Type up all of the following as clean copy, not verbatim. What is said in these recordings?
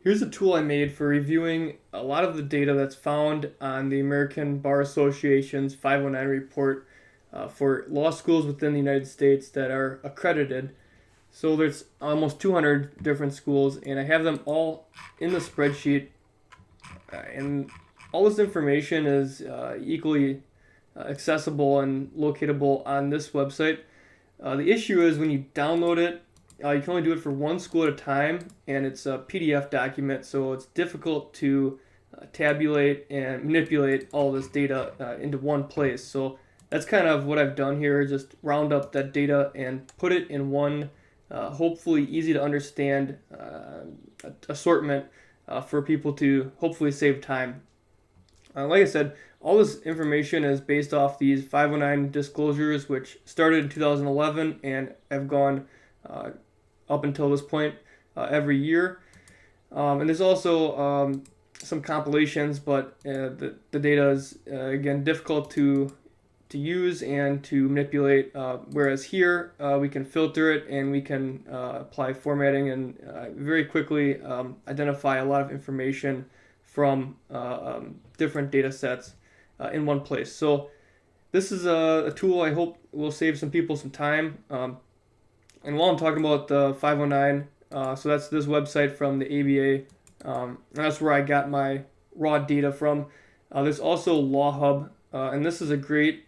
Here's a tool I made for reviewing a lot of the data that's found on the American Bar Association's 509 report for law schools within the United States that are accredited. So there's almost 200 different schools, and I have them all in the spreadsheet. And all this information is equally accessible and locatable on this website. The issue is when you download it, you can only do it for one school at a time, and it's a PDF document, so it's difficult to tabulate and manipulate all this data into one place. So that's kind of what I've done here, just round up that data and put it in one hopefully easy to understand assortment for people to hopefully save time. Like I said, all this information is based off these 509 disclosures, which started in 2011 and have gone up until this point every year. And there's also some compilations, but the data is, again, difficult to use and to manipulate, whereas here we can filter it and we can apply formatting and very quickly identify a lot of information from different data sets in one place. So this is a tool I hope will save some people some time. And while I'm talking about the 509, so that's this website from the ABA, and that's where I got my raw data from. There's also Law Hub, and this is a great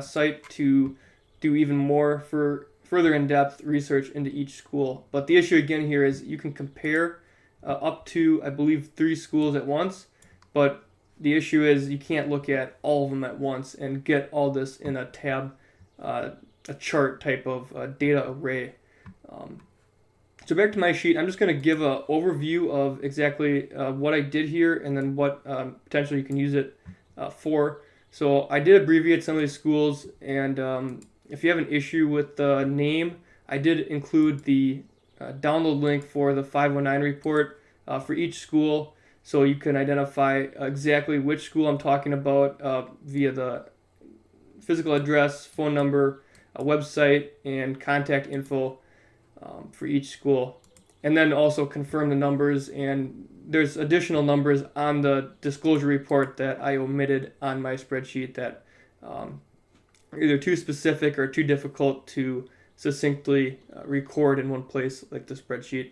site to do even more for further in-depth research into each school. But the issue again here is you can compare up to, I believe, 3 schools at once, but the issue is you can't look at all of them at once and get all this in a tab, a chart type of data array. So back to my sheet, I'm just going to give an overview of exactly what I did here and then what potentially you can use it for. So I did abbreviate some of these schools, and if you have an issue with the name, I did include the download link for the 509 report for each school, so you can identify exactly which school I'm talking about via the physical address, phone number, website, and contact info for each school. And then also confirm the numbers, and there's additional numbers on the disclosure report that I omitted on my spreadsheet that are either too specific or too difficult to succinctly record in one place like the spreadsheet.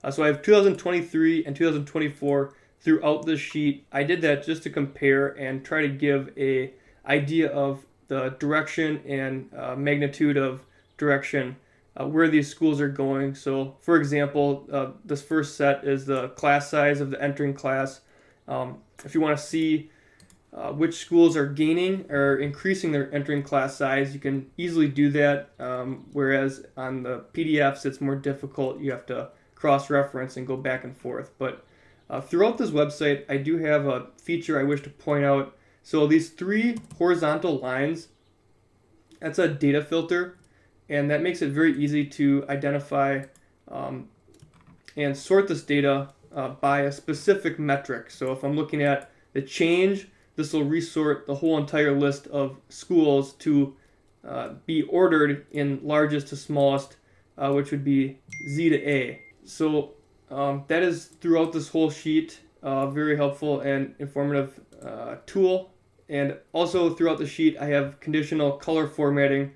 So I have 2023 and 2024 throughout this sheet. I did that just to compare and try to give a idea of the direction and magnitude of direction where these schools are going. So, for example, this first set is the class size of the entering class. If you want to see which schools are gaining or increasing their entering class size, you can easily do that, whereas on the PDFs it's more difficult. You have to cross-reference and go back and forth. But throughout this website, I do have a feature I wish to point out. So these 3 horizontal lines, that's a data filter, and that makes it very easy to identify and sort this data by a specific metric. So if I'm looking at the change, this will resort the whole entire list of schools to be ordered in largest to smallest, which would be Z to A. So that is throughout this whole sheet, very helpful and informative tool. And also throughout the sheet, I have conditional color formatting.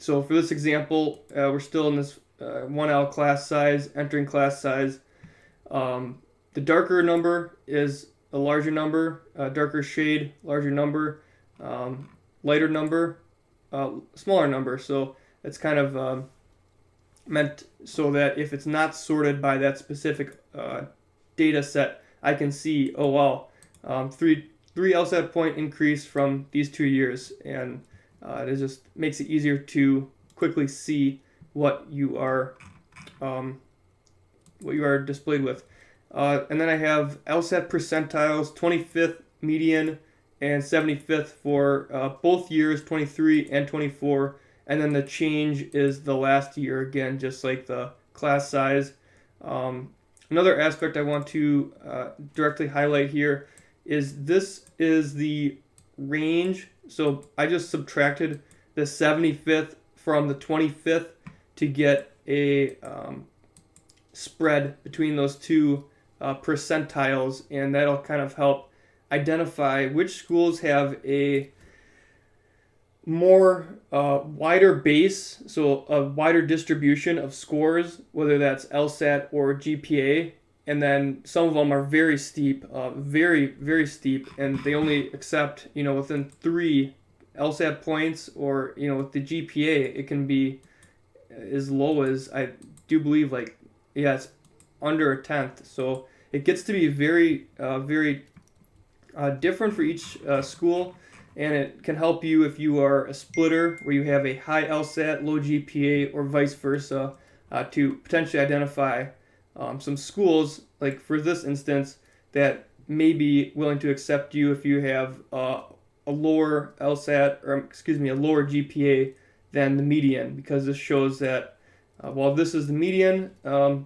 So for this example, we're still in this 1L class size, entering class size. The darker number is a larger number, darker shade, larger number, lighter number, smaller number. So it's kind of meant so that if it's not sorted by that specific data set, I can see, oh wow, three LSAT point increase from these 2 years, and it just makes it easier to quickly see what you are displayed with. And then I have LSAT percentiles, 25th median and 75th for both years, 23 and 24. And then the change is the last year, again, just like the class size. Another aspect I want to directly highlight here is this is the range. So I just subtracted the 75th from the 25th to get a spread between those two percentiles, and that'll kind of help identify which schools have a more wider base, so a wider distribution of scores, whether that's LSAT or GPA, and then some of them are very steep, very steep, and they only accept, within 3 LSAT points, or, with the GPA, it can be as low as, I do believe, it's under a tenth. So it gets to be very different for each school, and it can help you if you are a splitter where you have a high LSAT, low GPA, or vice versa, to potentially identify some schools, like for this instance, that may be willing to accept you if you have a lower LSAT, or a lower GPA than the median, because this shows that while this is the median,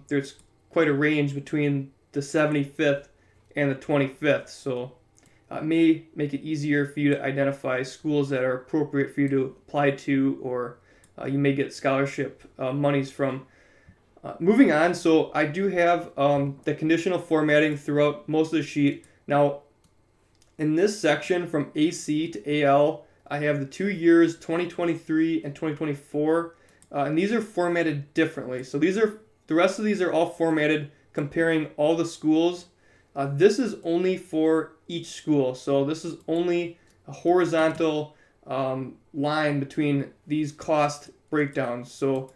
there's quite a range between the 75th and the 25th. So it may make it easier for you to identify schools that are appropriate for you to apply to, or you may get scholarship monies from. Moving on, so I do have the conditional formatting throughout most of the sheet. Now, in this section from AC to AL, I have the 2 years, 2023 and 2024, and these are formatted differently. So the rest of these are all formatted comparing all the schools. This is only for each school, so this is only a horizontal line between these cost breakdowns. So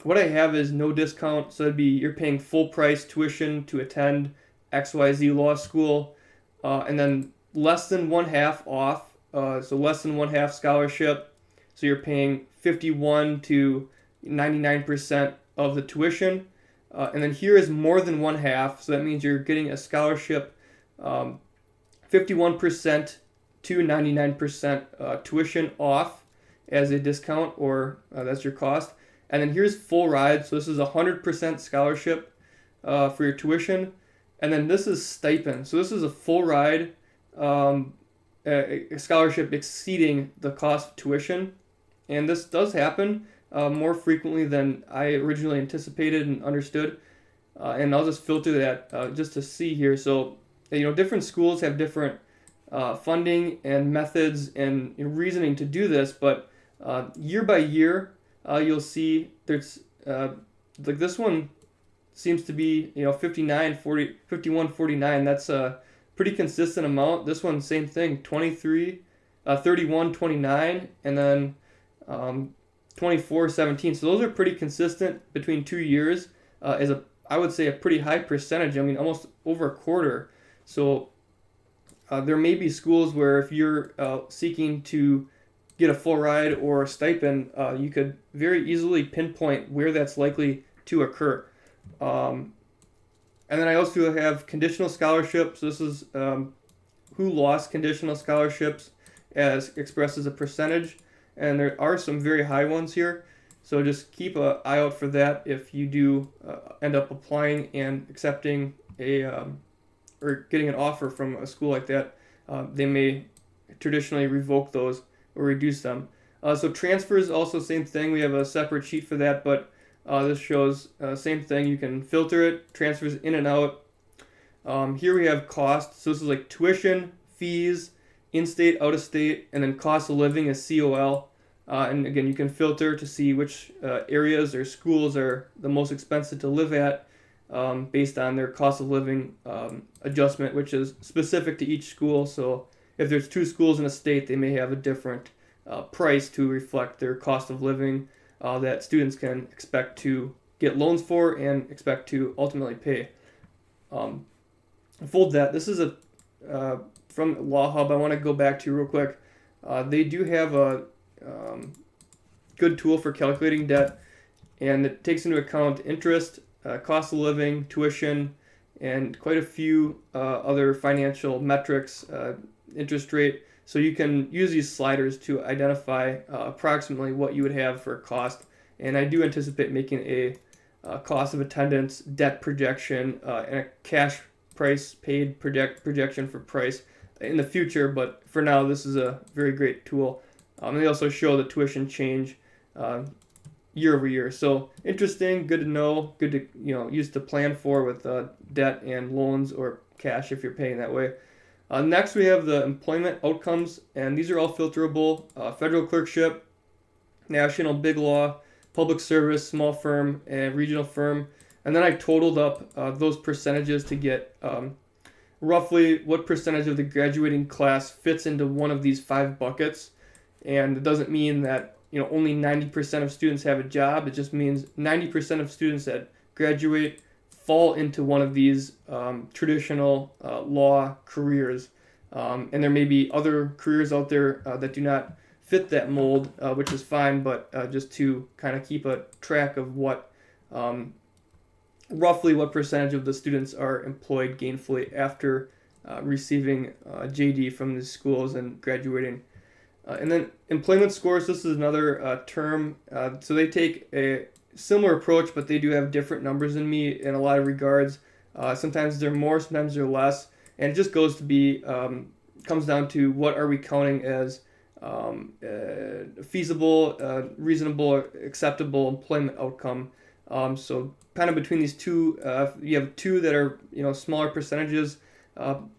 what I have is no discount, so it'd be you're paying full price tuition to attend XYZ law school, and then less than 1/2 off, so less than 1/2 scholarship, so you're paying 51 to 99% of the tuition. And then here is more than 1/2, so that means you're getting a scholarship 51% to 99% tuition off as a discount, or that's your cost. And then here's full ride, so this is 100% scholarship for your tuition. And then this is stipend, so this is a full ride, a scholarship exceeding the cost of tuition. And this does happen more frequently than I originally anticipated and understood. And I'll just filter that just to see here. So, different schools have different funding and methods and reasoning to do this, but year by year, you'll see there's like this one seems to be 51.49. That's a pretty consistent amount. This one, same thing, 31.29, and then 24.17. So those are pretty consistent between 2 years. I would say a pretty high percentage. I mean, almost over a quarter. So there may be schools where if you're seeking to get a full ride or a stipend, you could very easily pinpoint where that's likely to occur. And then I also have conditional scholarships. This is who lost conditional scholarships as expressed as a percentage. And there are some very high ones here. So just keep an eye out for that if you do end up applying and accepting or getting an offer from a school like that. They may traditionally revoke those or reduce them. So transfers, also same thing. We have a separate sheet for that, but this shows same thing. You can filter it, transfers in and out. Here we have cost. So this is like tuition, fees, in-state, out-of-state, and then cost of living is COL. And again, you can filter to see which areas or schools are the most expensive to live at based on their cost of living adjustment, which is specific to each school. So if there's 2 schools in a state, they may have a different price to reflect their cost of living that students can expect to get loans for and expect to ultimately pay. Fold that. This is from Law Hub. I want to go back to real quick. They do have a good tool for calculating debt, and it takes into account interest, cost of living, tuition, and quite a few other financial metrics, interest rate. So you can use these sliders to identify approximately what you would have for cost. And I do anticipate making a cost of attendance, debt projection, and a cash price paid projection for price in the future. But for now, this is a very great tool. And they also show the tuition change year over year. So interesting, good to know, good to use to plan for with debt and loans or cash if you're paying that way. Next, we have the employment outcomes, and these are all filterable: federal clerkship, national, big law, public service, small firm, and regional firm. And then I totaled up those percentages to get roughly what percentage of the graduating class fits into one of these five buckets. And it doesn't mean that only 90% of students have a job. It just means 90% of students that graduate fall into one of these traditional law careers. And there may be other careers out there that do not fit that mold, which is fine, but just to kind of keep a track of roughly what percentage of the students are employed gainfully after receiving JD from the schools and graduating. And then employment scores, this is another term. So they take a similar approach, but they do have different numbers than me in a lot of regards. Sometimes they're more, sometimes they're less. And it just comes down to what are we counting as feasible, reasonable, acceptable employment outcome. So kind of between these two, you have two that are smaller percentages.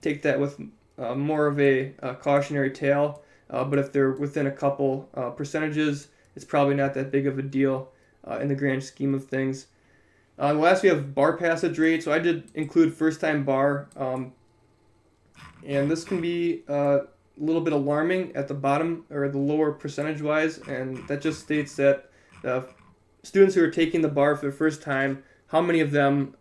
Take that with more of a cautionary tale. But if they're within a couple percentages, it's probably not that big of a deal in the grand scheme of things. Last, we have bar passage rate. So I did include first-time bar, and this can be a little bit alarming at the bottom or the lower percentage-wise, and that just states that students who are taking the bar for the first time, how many of them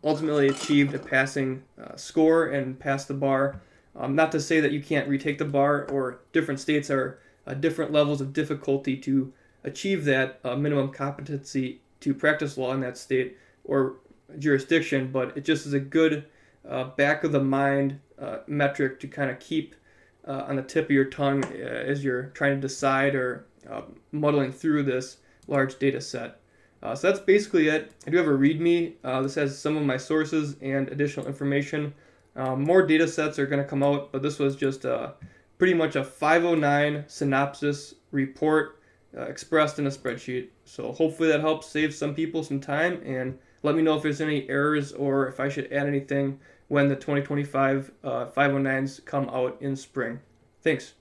ultimately achieved a passing score and passed the bar. Not to say that you can't retake the bar, or different states are different levels of difficulty to achieve that minimum competency to practice law in that state or jurisdiction, but it just is a good back of the mind metric to kind of keep on the tip of your tongue as you're trying to decide or muddling through this large data set. So that's basically it. I do have a README. This has some of my sources and additional information. More data sets are going to come out, but this was just pretty much a 509 synopsis report expressed in a spreadsheet. So hopefully that helps save some people some time, and let me know if there's any errors or if I should add anything when the 2025 509s come out in spring. Thanks.